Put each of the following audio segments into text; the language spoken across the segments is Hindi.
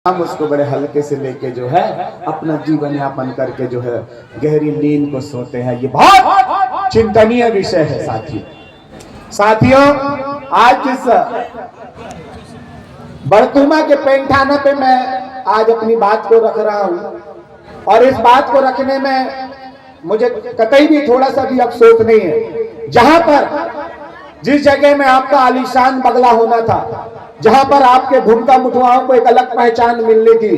हम उसको बड़े हल्के से लेके जो है अपना जीवन यापन करके जो है गहरी नींद को सोते हैं। ये बहुत चिंतनीय विषय है साथियों। आज इस बड़तुमा के पेंठाना पे मैं आज अपनी बात को रख रहा हूं और इस बात को रखने में मुझे कतई भी थोड़ा सा भी अफसोस नहीं है। जहां पर जिस जगह में आपका आलीशान बंगला होना था, जहां पर आपके भूमिका मुठुआओं को एक अलग पहचान मिलनी थी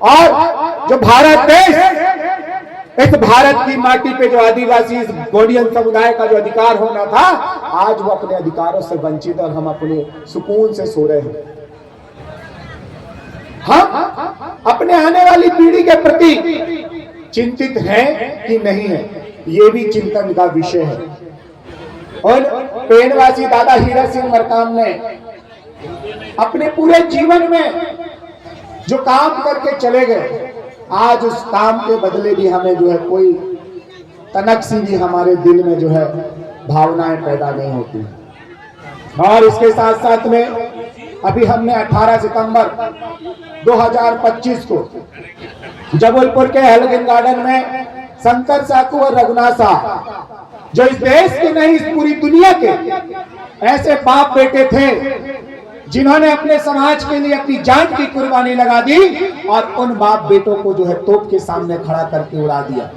और जो भारत देश, इस भारत की माटी पे जो आदिवासी इस गोंडियन समुदाय का जो अधिकार होना था, आज वो अपने अधिकारों से वंचित और हम अपने सुकून से सो रहे हैं। हम अपने आने वाली पीढ़ी के प्रति चिंतित हैं कि नहीं है, ये भी चिंतन का विषय है। और पेड़वासी दादा हीरा सिंह मरकाम ने अपने पूरे जीवन में जो काम करके चले गए, आज उस काम के बदले भी हमें जो है कोई तनक सी भी हमारे दिल में जो है भावनाएं पैदा नहीं होती। और इसके साथ साथ में अभी हमने 18 सितंबर 2025 को जबलपुर के हेलगन गार्डन में शंकर साकू और रघुनाथ साह, जो इस देश के नहीं इस पूरी दुनिया के ऐसे बाप बेटे थे जिन्होंने अपने समाज के लिए अपनी जान की कुर्बानी लगा दी और उन बाप बेटों को जो है तोप के सामने खड़ा करके उड़ा दिया।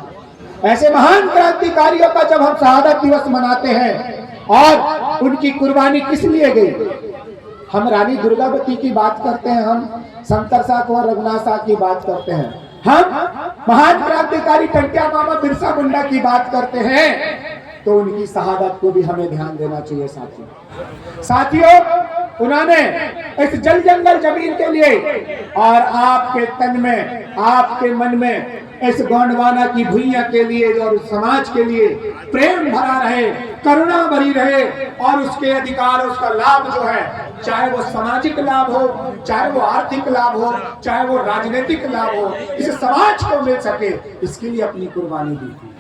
ऐसे महान क्रांतिकारियों का जब हम शहादत दिवस मनाते हैं और उनकी कुर्बानी किस लिए गई, हम रानी दुर्गावती की बात करते हैं, हम शंकर साकू और रघुनाथ साह की बात करते हैं, हम महान क्रांतिकारी टंट्या मामा बिरसा मुंडा की बात करते हैं, तो उनकी शहादत को भी हमें ध्यान देना चाहिए। साथियों, उन्होंने इस जल जंगल जमीन के लिए और आपके तन में, आपके मन में इस गोंडवाना की भूइयां के लिए और समाज के लिए प्रेम भरा रहे, करुणा भरी रहे और उसके अधिकार, उसका लाभ जो है, चाहे वो सामाजिक लाभ हो, चाहे वो आर्थिक लाभ हो, चाहे वो राजनीतिक लाभ हो, इस समाज को मिल सके, इसके लिए अपनी कुर्बानी दी थी।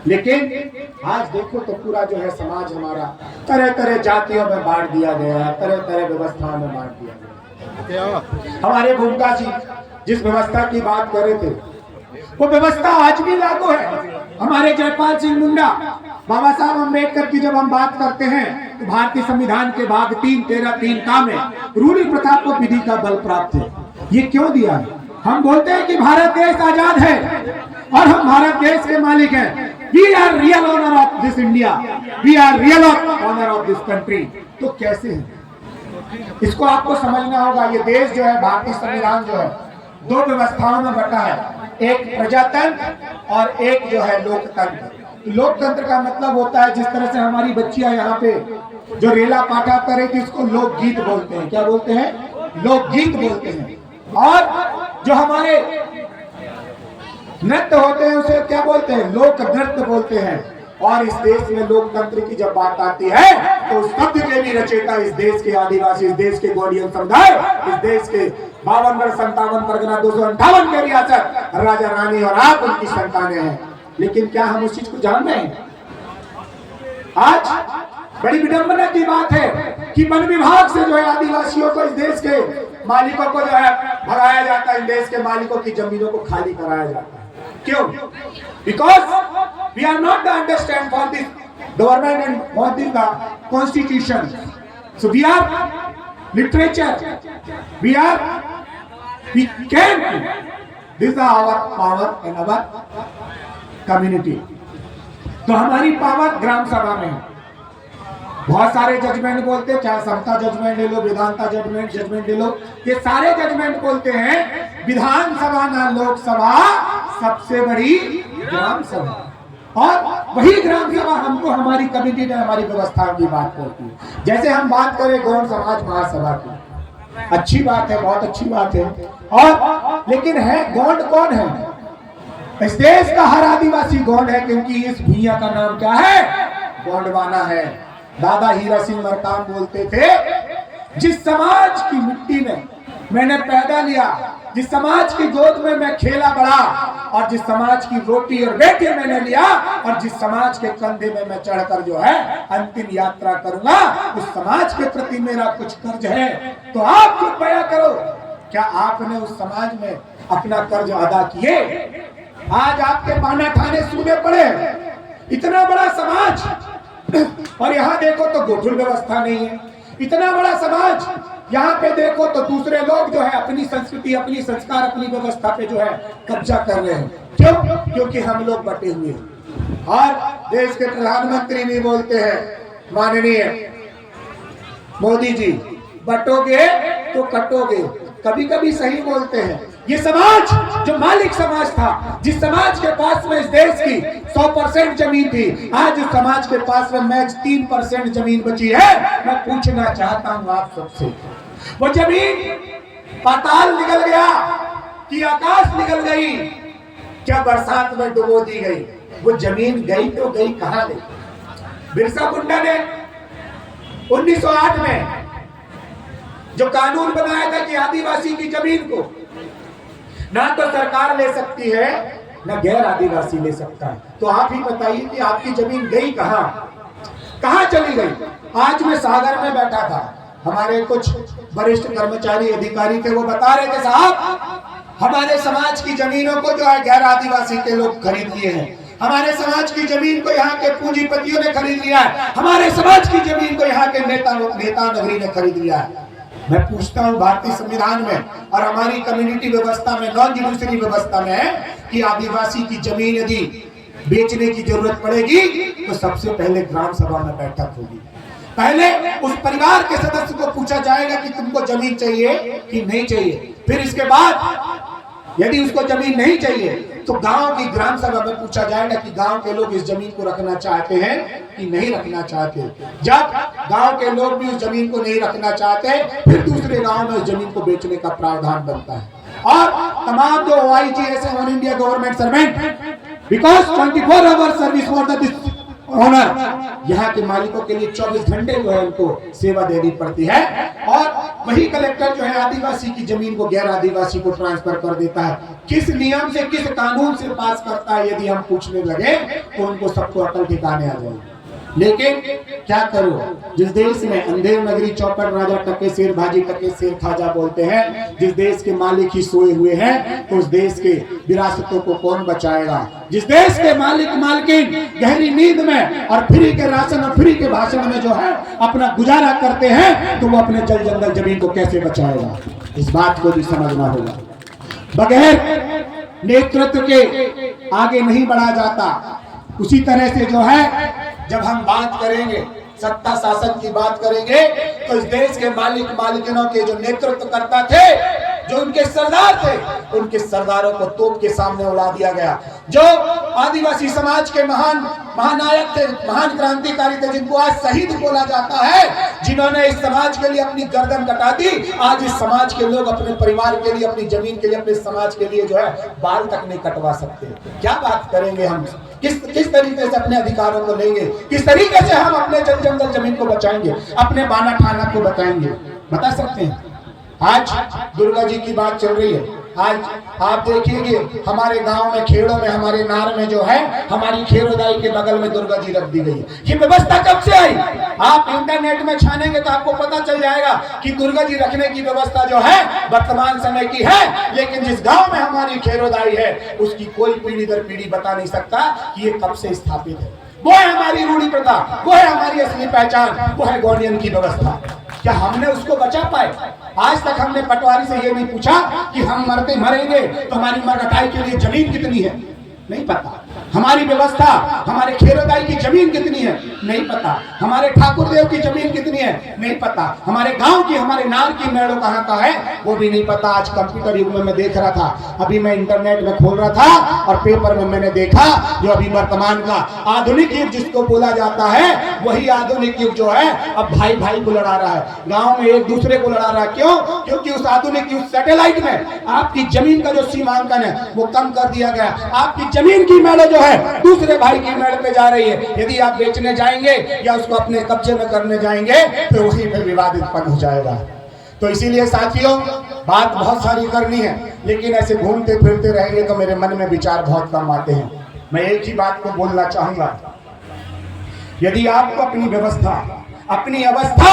लेकिन आज देखो तो पूरा जो है समाज हमारा तरह तरह जातियों में बांट दिया गया है, तरह तरह व्यवस्थाओं में बांट दिया गया। हमारे भूमिका जी जिस व्यवस्था की बात कर रहे थे, वो व्यवस्था आज भी लागू है। हमारे जयपाल सिंह मुंडा, बाबा साहब अम्बेडकर की जब हम बात करते हैं तो भारतीय संविधान के भाग 3(13)(3) का में रूढ़ी प्रथा को विधि का बल प्राप्त है। ये क्यों दिया है? हम बोलते हैं कि भारत देश आजाद है और हम भारत देश के मालिक हैं। We are real owner of this India. We are real owner of this country. तो कैसे है? इसको आपको समझना होगा। ये देश जो है, भारतीय संविधान जो है, दो व्यवस्थाओं में बटा है, एक प्रजातंत्र और एक जो है लोकतंत्र। लोकतंत्र का मतलब होता है, जिस तरह से हमारी बच्चियां यहाँ पे जो रेला पाठा करे कि इसको लोकगीत बोलते हैं। क्या बोलते हैं? लोकगीत बोलते हैं। और जो हमारे नृत्य होते हैं उसे क्या बोलते हैं? लोक नृत्य बोलते हैं। और इस देश में लोकतंत्र की जब बात आती है तो उस शब्द के भी रचयिता इस देश के आदिवासी, इस देश के गोंडियन समुदाय, इस देश के 52 57 परगना 258 के रियासत, राजा रानी और आप उनकी संतानें हैं। लेकिन क्या हम उस चीज को जान रहे हैं? आज बड़ी विडंबना की बात है कि वन विभाग से जो है आदिवासियों को, इस देश के मालिकों को जो है भगाया जाता है, इस देश के मालिकों की जमीनों को खाली कराया जाता है। क्यों? Because we are not the understand for this government and for this the constitution. So we are literature. We can. This is our power in our community. तो हमारी पावर ग्राम सभा में है। बहुत सारे जजमेंट बोलते हैं, चाहे समता जजमेंट ले लो, वेदांता जजमेंट ले लो, ये सारे जजमेंट बोलते हैं विधानसभा ना लोकसभा, सबसे बड़ी ग्राम सभा। और वही ग्राम सभा हमको हमारी कमिटी ने हमारी व्यवस्थाओं की बात करती है। जैसे हम बात करें गौड़ समाज महासभा की, अच्छी बात है, बहुत अच्छी बात है। और लेकिन है गौड़ कौन है? इस देश का हर आदिवासी गौड़ है, क्योंकि इस भूइया का नाम क्या है? गोंडवाना है। दादा हीरा सिंह मरकाम बोलते थे, जिस समाज की मिट्टी में मैंने पैदा लिया, जिस समाज की गोद में मैं खेला बड़ा और जिस समाज की रोटी और बेटी मैंने लिया और जिस समाज के कंधे में मैं चढ़कर जो है अंतिम यात्रा करूंगा, उस समाज के प्रति मेरा कुछ कर्ज है। तो आप खुद बयां करो क्या आपने उस समाज में अपना कर्ज अदा किए? आज आपके पाना ठाने सूने पड़े, इतना बड़ा समाज और यहाँ देखो तो गोठुल व्यवस्था नहीं है। इतना बड़ा समाज, यहाँ पे देखो तो दूसरे लोग जो है अपनी संस्कृति, अपनी संस्कार, अपनी व्यवस्था पे जो है कब्जा कर रहे हैं। क्यों? क्योंकि हम लोग बटे हुए हैं। और देश के प्रधानमंत्री भी बोलते हैं, माननीय मोदी जी, बटोगे तो कटोगे। कभी कभी सही बोलते हैं। ये समाज जो मालिक समाज था, जिस समाज के पास में इस देश की 100% जमीन थी, आज उस समाज के पास में मैक्स 3% जमीन बची है। मैं पूछना चाहता हूं आप सबसे, वो जमीन पाताल निकल गया कि आकाश निकल गई? क्या बरसात में डुबो दी गई? वो जमीन गई तो गई कहां गई? बिरसा मुंडा ने 1908 में जो कानून बनाया था कि आदिवासी की जमीन को ना तो सरकार ले सकती है, ना गैर आदिवासी ले सकता है। तो आप ही बताइए कि आपकी जमीन गई कहां, कहां चली गई? आज मैं सागर में बैठा था, हमारे कुछ वरिष्ठ कर्मचारी अधिकारी थे, वो बता रहे थे, साहब हमारे समाज की जमीनों को जो है गैर आदिवासी के लोग खरीद लिए हैं, हमारे समाज की जमीन को यहाँ के पूंजीपतियों ने खरीद लिया है, हमारे समाज की जमीन को यहाँ के नेता नगरी ने खरीद लिया है। मैं पूछता हूँ, भारतीय संविधान में और हमारी कम्युनिटी व्यवस्था में, नॉन जुडिशरी व्यवस्था में है कि आदिवासी की जमीन यदि बेचने की जरूरत पड़ेगी तो सबसे पहले ग्राम सभा में बैठक होगी। पहले उस परिवार के सदस्य को पूछा जाएगा कि तुमको जमीन चाहिए कि नहीं चाहिए। फिर इसके बाद यदि उसको जमीन नहीं चाहिए तो गांव की ग्राम सभा में पूछा जाएगा कि गांव के लोग इस जमीन को रखना चाहते हैं कि नहीं रखना चाहते। जब गांव के लोग भी उस जमीन को नहीं रखना चाहते, फिर दूसरे गांव में उस जमीन को बेचने का प्रावधान बनता है। और तमाम जो OIGS all India government servant, because 24 our service for the honour, यहाँ के मालिकों के लिए 24 घंटे जो है उनको सेवा देनी पड़ती है। और वही कलेक्टर जो है आदिवासी की जमीन को गैर आदिवासी को ट्रांसफर कर देता है। किस नियम से, किस कानून से पास करता है, यदि हम पूछने लगे तो उनको सबको अकल ठिकाने आ जाएगी। लेकिन क्या करो, जिस देश में अंधेर नगरी चौपट राजा टके शेर भाजी टके शेर खाजा बोलते हैं, जिस देश के मालिक ही सोए हुए हैं, तो उस देश के विरासतों को कौन बचाएगा? जिस देश के मालिक मालकिन गहरी नींद में और फ्री के राशन और फ्री के भाषण में जो है अपना गुजारा करते हैं, तो वो अपने जल जंगल जमीन को कैसे बचाएगा? इस बात को भी समझना होगा। बगैर नेतृत्व के आगे नहीं बढ़ा जाता। उसी तरह से जो है, जब हम बात करेंगे सत्ता शासन की बात करेंगे, तो इस देश के मालिक मालिकिनों के जो नेतृत्व करता थे, जो उनके सरदार थे, उनके सरदारों को तोप के सामने उड़ा दिया गया। जो आदिवासी समाज के महान महानायक थे, महान क्रांतिकारी थे, जिनको आज शहीद बोला जाता है, जिन्होंने इस समाज के लिए अपनी गर्दन कटा दी, आज इस समाज के लोग अपने परिवार के लिए, अपनी जमीन के लिए, अपने समाज के लिए जो है बाल तक नहीं कटवा सकते। क्या बात करेंगे हम? किस तरीके से अपने अधिकारों को लेंगे? किस तरीके से हम अपने जल जंगल जमीन को बचाएंगे, अपने बाना ठाना को बचाएंगे? बता सकते हैं? आज दुर्गा जी की बात चल रही है। आज आप देखिएगा हमारे गांव में, खेड़ों में, हमारे नार में जो है, हमारी खेरोदाई के बगल में दुर्गा जी रख दी गई है। ये व्यवस्था कब से आई? आप इंटरनेट में छानेंगे तो आपको पता चल जाएगा कि दुर्गा जी रखने की व्यवस्था जो है वर्तमान समय की है। लेकिन जिस गांव में हमारी खेरोदाई है, उसकी कोई पीढ़ी दर पीढ़ी बता नहीं सकता कि ये कब से स्थापित है। वो है हमारी रूढ़ी प्रथा, वो है हमारी असली पहचान, वो है गौंडियन की व्यवस्था। क्या हमने उसको बचा पाए? आज तक हमने पटवारी से ये नहीं पूछा कि हम मरेंगे तो हमारी मरघटाई के लिए जमीन कितनी है, नहीं पता। हमारी व्यवस्था, हमारे खेरोदाई की जमीन कितनी है, नहीं पता। हमारे ठाकुर देव की जमीन कितनी है, नहीं पता। हमारे गांव की, हमारे नार की मेड़ो कहाँ का है, वो भी नहीं पता। आज कंप्यूटर युग में मैं देख रहा था, अभी मैं इंटरनेट में खोल रहा था और पेपर में मैंने देखा, जो अभी वर्तमान का आधुनिक युग जिसको बोला जाता है, वही आधुनिक युग जो है अब भाई भाई को लड़ा रहा है, गाँव में एक दूसरे को लड़ा रहा है। क्यों? क्योंकि उस आधुनिक युग सैटेलाइट में आपकी जमीन का जो सीमांकन है वो कम कर दिया गया। आपकी जमीन की मेड़ो जो है दूसरे भाई की मेड़ पे जा रही है। यदि आप बेचने जाएंगे या उसको अपने कब्जे में करने जाएंगे तो वहीं पे विवाद उत्पन्न हो जाएगा। तो इसीलिए साथियों, बात बहुत सारी करनी है, लेकिन ऐसे घूमते फिरते रहेंगे तो मेरे मन में विचार बहुत कम आते हैं। मैं एक ही बात को बोलना चाहूंगा, यदि आपको अपनी व्यवस्था, अपनी अवस्था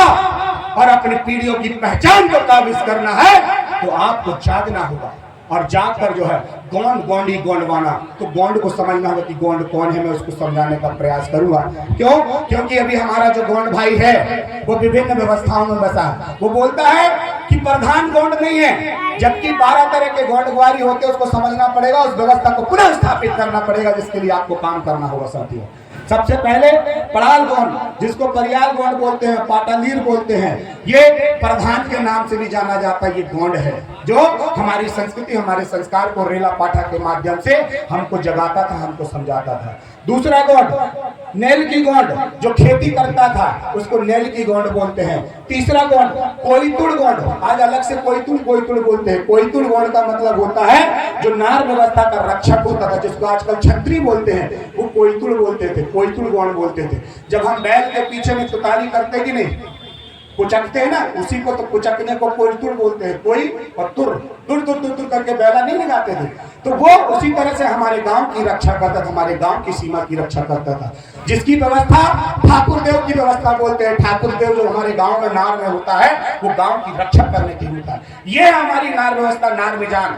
और अपनी पीढ़ियों की पहचान को काबिज करना है तो आपको जागना होगा और जाकर जो है गोंड गोंडी गोंडवाना, तो गोंड को समझना होगा कि गोंड कौन है, मैं उसको समझाने का प्रयास करूंगा। क्यों? क्योंकि अभी हमारा जो गोंड भाई है वो विभिन्न व्यवस्थाओं में बसा है। वो बोलता है कि प्रधान गोंड नहीं है, जबकि 12 तरह के गोंड ग्वारी होते हैं, उसको समझना पड़ेगा, उस व्यवस्था को पुनः स्थापित करना पड़ेगा, जिसके लिए आपको काम करना होगा साथियों। सबसे पहले पड़ाल गोंड, जिसको परियाल गोंड बोलते हैं, पाटालीर बोलते हैं, ये प्रधान के नाम से भी जाना जाता है। ये गोंड है जो हमारी संस्कृति, हमारे संस्कार को रेला पाठा के माध्यम से हमको जगाता था, हमको समझाता था। दूसरा गोंड नेल की गोंड, जो खेती करता था उसको नेल की गोंड बोलते हैं। तीसरा गोंड कोईतुड़ गोंड, आज अलग से कोईतुड़ बोलते हैं। कोईतुड़ गोंड का मतलब होता है जो नार व्यवस्था का रक्षक होता था, जिसको आजकल छत्री बोलते हैं, वो कोईतुड़ बोलते थे, कोईतुड़ गोंड बोलते थे। जब हम बैल के पीछे में तुतारी करते कि नहीं, कुचकते हैं ना, उसी को तो कुचकने को कोईतुड़ बोलते हैं। कोई और तुर तुर तुर तुर तुर करके बैला नहीं लगाते थे, तो वो उसी तरह से हमारे गांव की रक्षा करता था, हमारे गांव की सीमा की रक्षा करता था, जिसकी व्यवस्था ठाकुर देव की व्यवस्था बोलते हैं। ठाकुर देव जो हमारे गांव में नार में होता है, वो गांव की रक्षा करने की होता है। ये हमारी नार व्यवस्था, नार मिजान।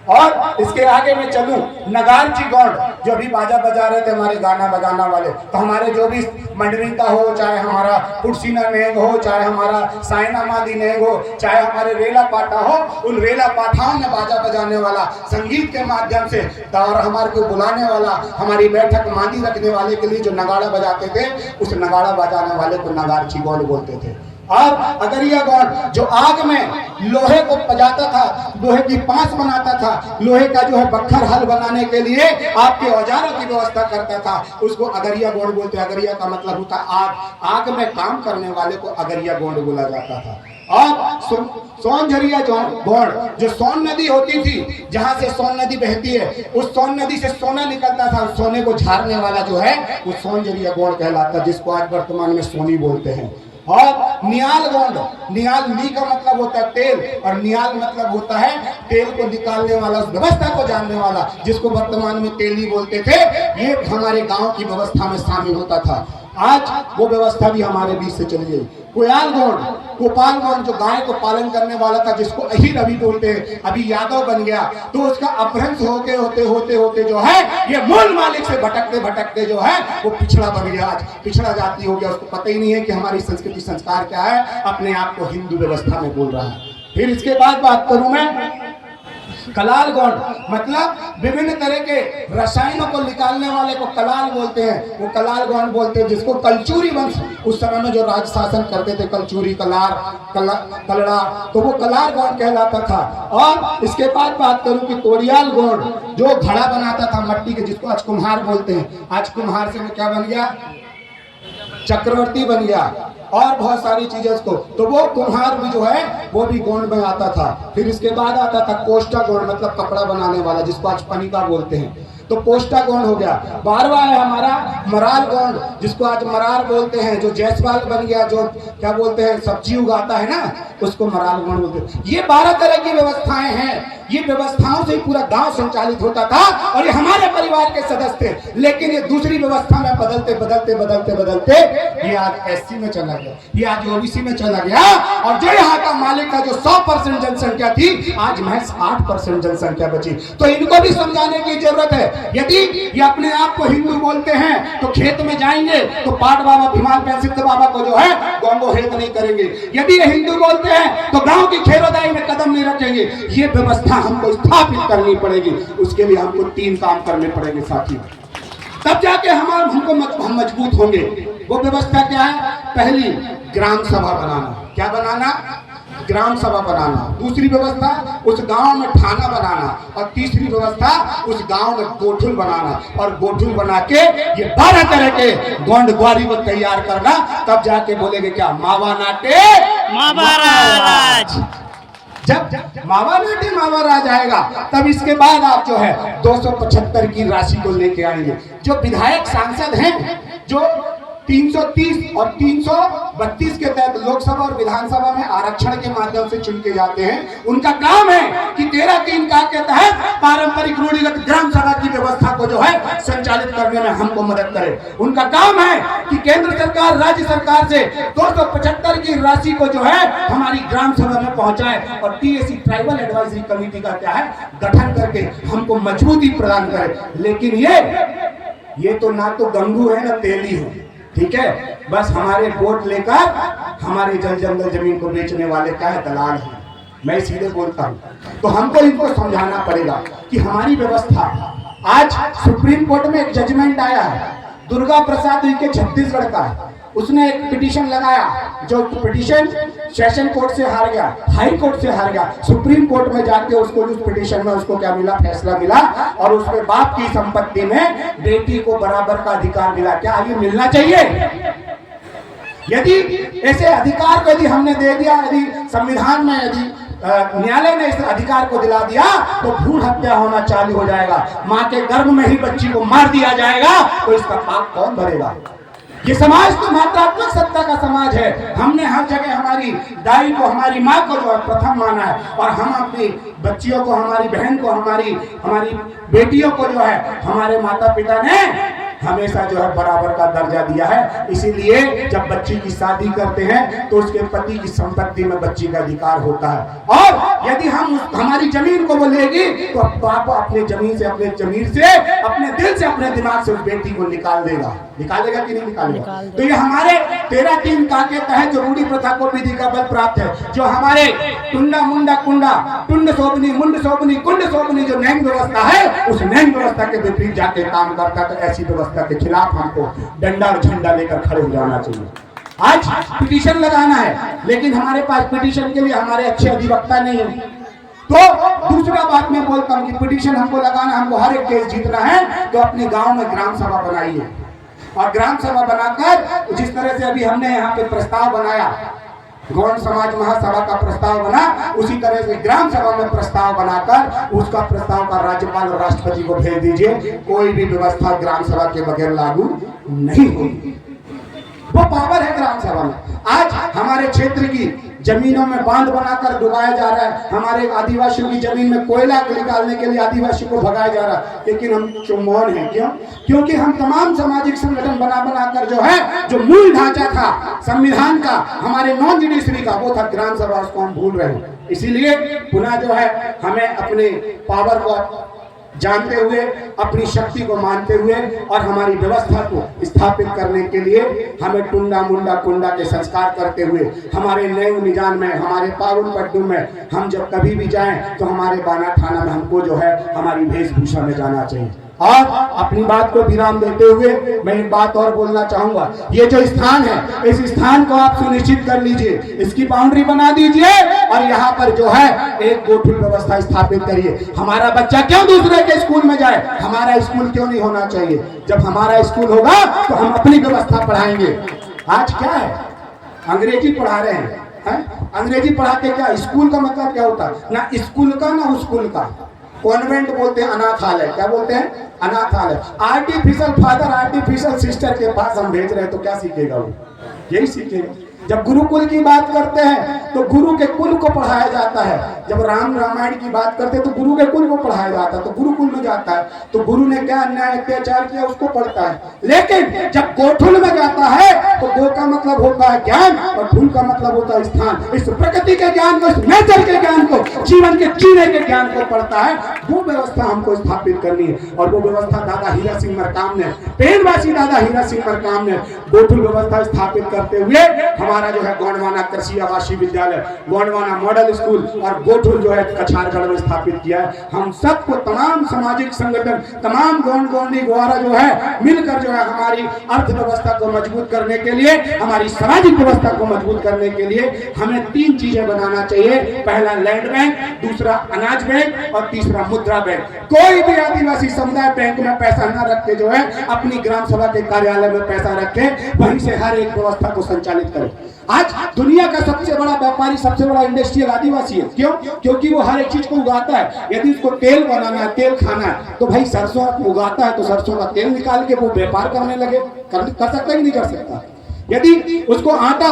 और इसके आगे मैं चलूं, नगारची गोंड, जो अभी बाजा बजा रहे थे हमारे गाना बजाना वाले, तो हमारे जो भी मंडरिंका हो, चाहे हमारा पुरसीना नेग हो, चाहे हमारा साइना मादी नेग हो, चाहे हमारे रेला पाठा हो, उन रेला पाठाओं में बाजा बजाने वाला, संगीत के माध्यम से और हमारे को बुलाने वाला, हमारी बैठक मांदी रखने वाले के लिए जो नगाड़ा बजाते थे, उस नगाड़ा बजाने वाले को नगारची गोंड बोलते थे। और अगरिया गोंड, जो आग में लोहे को पजाता था, लोहे की पांस बनाता था, लोहे का जो है बख्खर हल बनाने के लिए आपके औजारों की व्यवस्था करता था, उसको अगरिया गोंड बोलते हैं। अगरिया का मतलब होता है आग, आग में काम करने वाले को अगरिया गोंड बोला जाता था। और सोनझरिया गोंड, जो सोन नदी होती थी, जहां से सोन नदी बहती है, उस सोन नदी से सोना निकलता था, उस सोने को झाड़ने वाला जो है वो सोनझरिया गोंड कहलाता है, जिसको आज वर्तमान में सोनी बोलते हैं। और नियाल गोंड, नियाल नी का मतलब होता है तेल, और नियाल मतलब होता है तेल को निकालने वाला, उस व्यवस्था को जानने वाला, जिसको वर्तमान में तेली बोलते थे। ये हमारे गांव की व्यवस्था में शामिल होता था। आज वो व्यवस्था भी हमारे बीच से चली गई। कोयाल गोंड, गोपाल गोंड, जो गाय को पालन करने वाला था, जिसको अहीर अभी बोलते हैं, अभी यादव बन गया, तो उसका अपभ्रंश होते होते होते जो है ये मूल मालिक से भटकते भटकते जो है वो पिछड़ा बन गया, आज पिछड़ा जाति हो गया। उसको पता ही नहीं है कि हमारी संस्कृति संस्कार क्या है, अपने आप को हिंदू व्यवस्था में बोल रहा है। फिर इसके बाद बात करूं मैं कलाल गोंड, मतलब विभिन्न तरह के रसायनों को निकालने वाले को कलाल बोलते हैं, वो कलाल गोंड बोलते हैं, जिसको कलचूरी वंश उस समय में जो राज शासन करते थे, कलचूरी, कलार, कलड़ा, तो वो कलार गोंड कहलाता था। और इसके बाद बात करूं कि तोड़ियाल गोंड, जो घड़ा बनाता था मट्टी के, जिसको आज कुम्हार बोलते हैं। आज कुम्हार से क्या बन गया, चक्रवर्ती बन गया, और बहुत सारी चीजें उसको, तो वो कुम्हार भी जो है वो भी गोंड में आता था। फिर इसके बाद आता था कोष्टा गोंड, मतलब कपड़ा बनाने वाला, जिसको आज पनिका बोलते हैं, तो कोष्टा गोंड हो गया। 12वां है हमारा मराल गोंड, जिसको आज मरार बोलते हैं, जो जैसवाल बन गया, जो क्या बोलते हैं सब्जी उगाता है ना, उसको मराल गोंड बोलते हैं। ये 12 तरह की व्यवस्थाएं हैं। ये व्यवस्थाओं से पूरा गांव संचालित होता था, और ये हमारे परिवार के सदस्य थे। लेकिन ये दूसरी व्यवस्था में बदलते बदलते बदलते बदलते ये आज एससी में चला गया, ये आज ओबीसी में चला गया, और जो यहाँ का मालिक का जो 100% जनसंख्या थी, आज महज 8% जनसंख्या बची। तो इनको भी समझाने की जरूरत है। यदि ये अपने आप को हिंदू बोलते हैं, तो खेत में जाएंगे तो पाट बाबा, भीमान सिद्ध बाबा को जो है गोंगो हेत नहीं करेंगे। यदि ये हिंदू बोलते हैं, तो गांव की खेरोदाई में कदम नहीं रखेंगे। ये व्यवस्था हमको स्थापित करनी पड़ेगी। उसके लिए हमको 3 काम करने पड़ेंगे साथियों, तब जाके हम मजबूत होंगे। वो व्यवस्था क्या है? पहली, ग्राम सभा बनाना। क्या बनाना? ग्राम सभा बनाना। दूसरी व्यवस्था, उस गांव में थाना बनाना। और तीसरी व्यवस्था, उस गांव में गोठुल बनाना। और गोठुल बना के ये 12 तरह के गोंड ग्वारी को तैयार करना, तब जाके बोलेंगे क्या, मावा नाटे मावा राज। जब मावा नाटे मावा राज आएगा, तब इसके बाद आप जो है 275 की राशि को लेके आएंगे। जो विधायक सांसद हैं, जो 330 और 332 के तहत लोकसभा और विधानसभा में आरक्षण के माध्यम से चुन के जाते हैं, उनका काम है कि 13(3) का के तहत पारंपरिक रूढ़िगत ग्राम सभा की व्यवस्था को जो है संचालित करना। करने में हमको मदद करे। उनका काम है कि केंद्र सरकार राज्य सरकार से 275 की राशि को जो है हमारी ग्राम सभा में पहुंचाए और टीएसी ट्राइबल एडवाइजरी कमेटी का क्या है गठन करके हमको मजबूती प्रदान करे। लेकिन ये तो ना तो गंगू है ना तेली है, ठीक है, बस हमारे वोट लेकर हमारे जल जंगल जमीन को बेचने वाले क्या है दलाल हैं। मैं सीधे बोलता हूं। तो हमको इनको समझाना पड़ेगा कि हमारी व्यवस्था, आज सुप्रीम कोर्ट में एक जजमेंट आया है, दुर्गा प्रसाद के छत्तीसगढ़ का, उसने एक पिटीशन लगाया, जो पिटीशन सेशन कोर्ट से हार गया, हाई कोर्ट से हार गया, सुप्रीम कोर्ट में जाके उसको उस पिटीशन में उसको क्या मिला, फैसला मिला और उसमें बाप की संपत्ति में बेटी को बराबर का अधिकार मिला। क्या ये मिलना चाहिए? यदि ऐसे अधिकार को यदि हमने दे दिया, यदि संविधान में यदि न्यायालय ने इस अधिकार को दिला दिया तो भ्रूण हत्या होना चालू हो जाएगा, मां के गर्भ में ही बच्ची को मार दिया जाएगा, तो इसका पाप कौन भरेगा? ये समाज तो मात्रात्मक सत्ता का समाज है। हमने हर जगह हमारी दाई को, हमारी माँ को जो है प्रथम माना है और हम अपनी बच्चियों को, हमारी बहन को, हमारी बेटियों को जो है हमारे माता पिता ने हमेशा जो है बराबर का दर्जा दिया है। इसीलिए जब बच्ची की शादी करते हैं तो उसके पति की संपत्ति में बच्ची का अधिकार होता है और यदि हम हमारी जमीन को वो लेगी तो बाप अपने जमीन से, अपने दिल से, अपने दिमाग से उस बेटी को निकालेगा कि नहीं निकालेगा? तो ये हमारे 13-3 का के तहत जो रूढ़ी प्रथा को विधि का बल प्राप्त है, जो हमारे टुंडा मुंडा कुंडा, टुंड सोबनी मुंड सोबनी कुंड सोबनी जो न्याय व्यवस्था है, उस न्याय व्यवस्था के विपरीत जाके काम करता। तो ऐसी व्यवस्था के खिलाफ हमको डंडा और झंडा लेकर खड़े हो जाना चाहिए। आज पिटीशन लगाना है, लेकिन हमारे पास पिटीशन के लिए हमारे अच्छे अधिवक्ता नहीं है। तो दूसरा बात मैं बोलता हूं कि पिटीशन हमको लगाना, हमको हर एक केस जीतना है तो अपने गांव में ग्राम सभा बनाइए और ग्राम सभा बनाकर जिस तरह से अभी हमने यहाँ पे प्रस्ताव बनाया, गौड़ समाज महासभा का प्रस्ताव बना, उसी तरह से ग्राम सभा में प्रस्ताव बनाकर उसका प्रस्ताव का राज्यपाल और राष्ट्रपति को भेज दीजिए। कोई भी व्यवस्था ग्राम सभा के बगैर लागू नहीं होगी। वो पावर है ग्राम सभा में। आज हमारे क्षेत्र की जमीनों में बांध बनाकर डुबाया जा रहा है, हमारे आदिवासियों की जमीन में कोयला निकालने के लिए आदिवासी को भगाया जा रहा है, लेकिन हम मौन हैं। क्यों? क्योंकि हम तमाम सामाजिक संगठन बनाकर जो है, जो मूल ढांचा था संविधान का, हमारे नॉन जुडिशरी का, वो था ग्राम सभा, उसको हम भूल रहे हैं। इसीलिए पुनः जो है हमें अपने पावर को जानते हुए, अपनी शक्ति को मानते हुए और हमारी व्यवस्था को स्थापित करने के लिए हमें टुंडा मुंडा कुंडा के संस्कार करते हुए हमारे नए निजान में, हमारे पावन पट्टू में हम जब कभी भी जाएं तो हमारे बाना थाना में हमको जो है हमारी वेशभूषा में जाना चाहिए। और अपनी बात को विराम देते हुए मैं एक बात और बोलना चाहूंगा, ये जो स्थान है, इस स्थान को आप सुनिश्चित कर लीजिए, इसकी बाउंड्री बना दीजिए और यहाँ पर जो है एक गोठुल व्यवस्था स्थापित करिए। हमारा बच्चा क्यों दूसरे के स्कूल में जाए? हमारा स्कूल क्यों नहीं होना चाहिए? जब हमारा स्कूल होगा तो हम अपनी व्यवस्था पढ़ाएंगे। आज क्या है, अंग्रेजी पढ़ा रहे हैं, अंग्रेजी पढ़ा के क्या, स्कूल का मतलब क्या होता है? ना स्कूल का ना स्कूल का। कॉन्वेंट बोलते हैं अनाथालय, क्या बोलते हैं? अनाथालय। आर्टिफिशियल फादर आर्टिफिशियल सिस्टर के पास हम भेज रहे हैं तो क्या सीखेगा वो? यही सीखेगा। जब गुरुकुल की बात करते हैं तो गुरु के कुल को पढ़ाया जाता है। जब राम रामायण की बात करते हैं तो गुरु के कुल को पढ़ाया जाता है, तो गुरुकुल में जाता है तो गुरु ने क्या अन्याय अत्याचार किया उसको पढ़ता है। लेकिन जब गोठुल में जाता है तो गो का मतलब होता है ज्ञान और ठुल का मतलब होता है स्थान। इस प्रकृति के ज्ञान को, इस नेचर के ज्ञान को, जीवन के जीने के ज्ञान को पढ़ता है। वो व्यवस्था हमको स्थापित करनी है और वो व्यवस्था दादा हीरा सिंह मरकाम ने, पेड़वासी दादा हीरा सिंह मरकाम ने गोठुल व्यवस्था स्थापित करते हुए हमारा जो है गोंडवाना कृषि आवासीय विद्यालय, गोंडवाना मॉडल स्कूल और गोठुल जो है कछारगढ़ में स्थापित किया है। हम सबको, तमाम सामाजिक संगठन, तमाम गोंडी ग्वारा जो है मिलकर जो है हमारी अर्थव्यवस्था को मजबूत करने के लिए, हमारी सामाजिक व्यवस्था को मजबूत करने के लिए हमें 3 चीजें बनाना चाहिए। पहला लैंड बैंक, दूसरा अनाज बैंक और तीसरा मुद्रा बैंक। कोई भी आदिवासी समुदाय बैंक में पैसा न रख के जो है अपनी ग्राम सभा के कार्यालय में पैसा रखे, वहीं से हर एक व्यवस्था को संचालित करे। आज दुनिया का सबसे बड़ा व्यापारी, सबसे बड़ा इंडस्ट्रियल आदिवासी है। क्यों? क्योंकि वो हर एक चीज को उगाता है। यदि उसको तेल बनाना है, तेल खाना है, तो भाई सरसों उगाता है तो सरसों का तेल निकाल के वो व्यापार करने लगे। कर सकता है कि नहीं कर सकता? यदि उसको आटा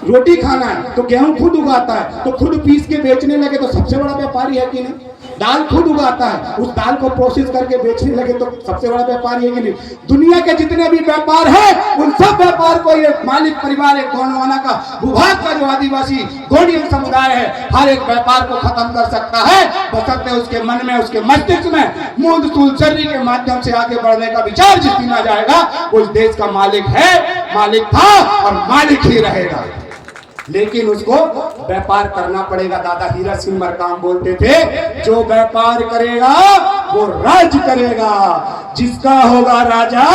रोटी खाना है तो गेहूं खुद उगाता है, तो खुद पीस के बेचने लगे तो सबसे बड़ा व्यापारी है कि नहीं? दाल खुद उगाता है, उस दाल को प्रोसेस करके बेचने लगे तो सबसे बड़ा व्यापारी है कि नहीं? दुनिया के जितने भी व्यापार हैं उन सब व्यापार को ये मालिक परिवार एक गोंडवाना का भूभाग का जो आदिवासी गोंडियन समुदाय है हर एक व्यापार को खत्म कर सकता है, बशर्ते उसके मन में, उसके मस्तिष्क में मूंद सूलचर्री के माध्यम से आगे बढ़ने का विचार जिस दिन आ जाएगा वो इस देश का मालिक है, मालिक था और मालिक ही रहेगा। लेकिन उसको व्यापार करना पड़ेगा। दादा हीरा सिंह मरकाम बोलते थे, जो व्यापार करेगा वो राज करेगा, जिसका होगा राजा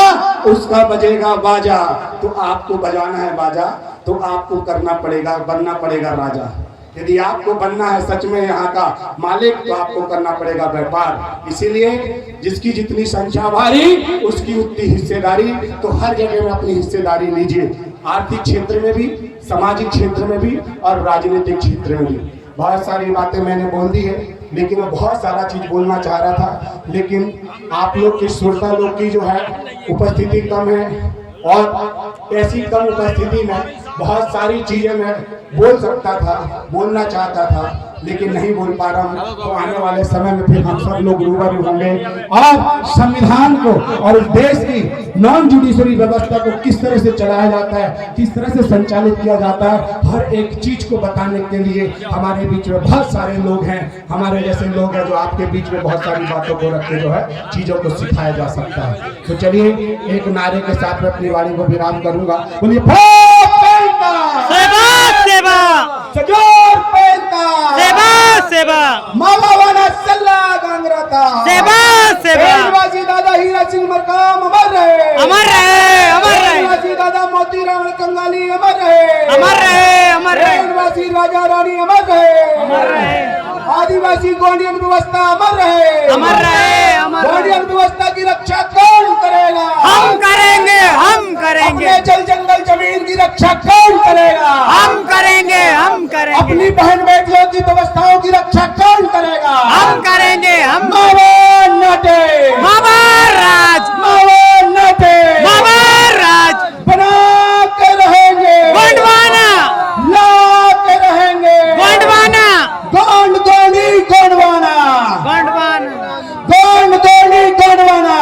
उसका बजेगा बाजा। तो आपको बजाना है बाजा तो आपको करना पड़ेगा, बनना पड़ेगा राजा। यदि आपको बनना है सच में यहाँ का मालिक तो आपको करना पड़ेगा व्यापार। इसीलिए जिसकी जितनी संख्या भारी उसकी उतनी हिस्सेदारी, तो हर जगह में अपनी हिस्सेदारी लीजिए, आर्थिक क्षेत्र में भी, सामाजिक क्षेत्र में भी और राजनीतिक क्षेत्र में भी। बहुत सारी बातें मैंने बोल दी है, लेकिन मैं बहुत सारा चीज बोलना चाह रहा था, लेकिन आप लोग की श्रोता लोग की जो है उपस्थिति कम है और ऐसी कम उपस्थिति में बहुत सारी चीजें मैं बोल सकता था, बोलना चाहता था, लेकिन नहीं बोल पा रहा हूँ। तो आने वाले समय में फिर हम सब लोग रूबरू होंगे और संविधान को और इस देश की नॉन जुडिशरी व्यवस्था को किस तरह से चलाया जाता है, किस तरह से संचालित किया जाता है, हर एक चीज को बताने के लिए हमारे बीच में बहुत सारे लोग हैं, हमारे जैसे लोग हैं जो आपके बीच में बहुत सारी बातों को रख के जो है चीजों को सिखाया जा सकता है। तो चलिए एक नारे के साथ में अपनी वाणी को विराम करूंगा। बोलिए दादा हीरा सिंह मरकाम अमर रहे, अमर रहे, अमर रहे। दादा मोतीराम कंगाली अमर रहे, अमर रहे, अमर रहे। राजा रानी अमर रहे, अमर रहे। आदिवासी गोंडियन व्यवस्था अमर रहे, अमर रहे, अमर। गोंडियन व्यवस्था की रक्षा कौन करेगा? हम करेंगे, हम करेंगे। अपने जल जंगल जमीन की रक्षा कौन करेगा? हम करेंगे, हम करेंगे। अपनी बहन बेटियों की व्यवस्थाओं की रक्षा कौन करेगा? हम करेंगे, हम। राज बना के रहेंगे, गोंडवाना ला के रहेंगे, गोंडवाना गोंड गोंडी गोंडवाना, गोंड गोंडी गोंडवाना।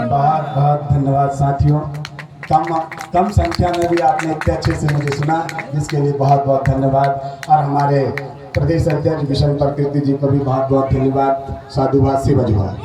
बहुत बहुत धन्यवाद साथियों, कम संख्या में भी आपने इतने अच्छे से मुझे सुना, जिसके लिए बहुत बहुत धन्यवाद। और हमारे प्रदेश अध्यक्ष विशन प्रकृति जी को भी बहुत बहुत धन्यवाद। साधुवाद से बजुआ।